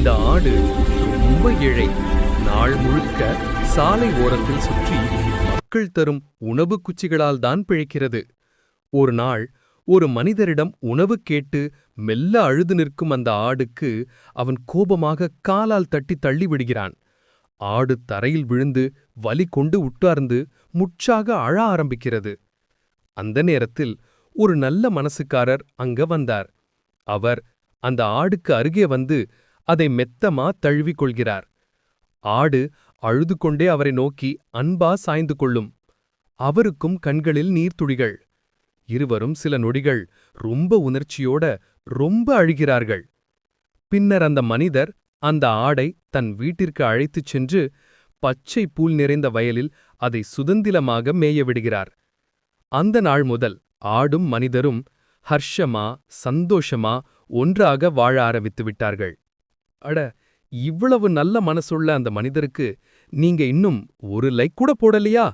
இந்த ஆடு ரொம்ப ஏழை. நாள் முழுக்க சாலை ஓரத்தில் சுற்றி மக்கள் தரும் உணவு குச்சிகளால் தான் பிழைக்கிறது. ஒரு நாள் ஒரு மனிதரிடம் உணவு கேட்டு மெல்ல அழுது நிற்கும் அந்த ஆடுக்கு அவன் கோபமாக காலால் தட்டி தள்ளி விடுகிறான். ஆடு தரையில் விழுந்து வலி கொண்டு உட்கார்ந்து முற்றாக அழ ஆரம்பிக்கிறது. அந்த நேரத்தில் ஒரு நல்ல மனசுக்காரர் அங்க வந்தார். அவர் அந்த ஆடுக்கு அருகே வந்து அதை மெத்தமா தழுவிக் கொள்கிறார். ஆடு அழுது கொண்டே அவரை நோக்கி அன்பா சாய்ந்து கொள்ளும். அவருக்கும் கண்களில் நீர்த்துளிகள். இருவரும் சில நொடிகள் ரொம்ப உணர்ச்சியோட ரொம்ப அழுகிறார்கள். பின்னர் அந்த மனிதர் அந்த ஆடை தன் வீட்டிற்கு அழைத்துச் சென்று பச்சை புல் நிறைந்த வயலில் அதை சுதந்திரமாக மேய விடுகிறார். அந்த நாள் முதல் ஆடும் மனிதரும் ஹர்ஷமா சந்தோஷமா ஒன்றாக வாழ ஆரம்பித்து விட்டார்கள். அட, இவ்வளவு நல்ல மனசுள்ள அந்த மனிதருக்கு நீங்க இன்னும் ஒரு லைக் கூட போடலையா?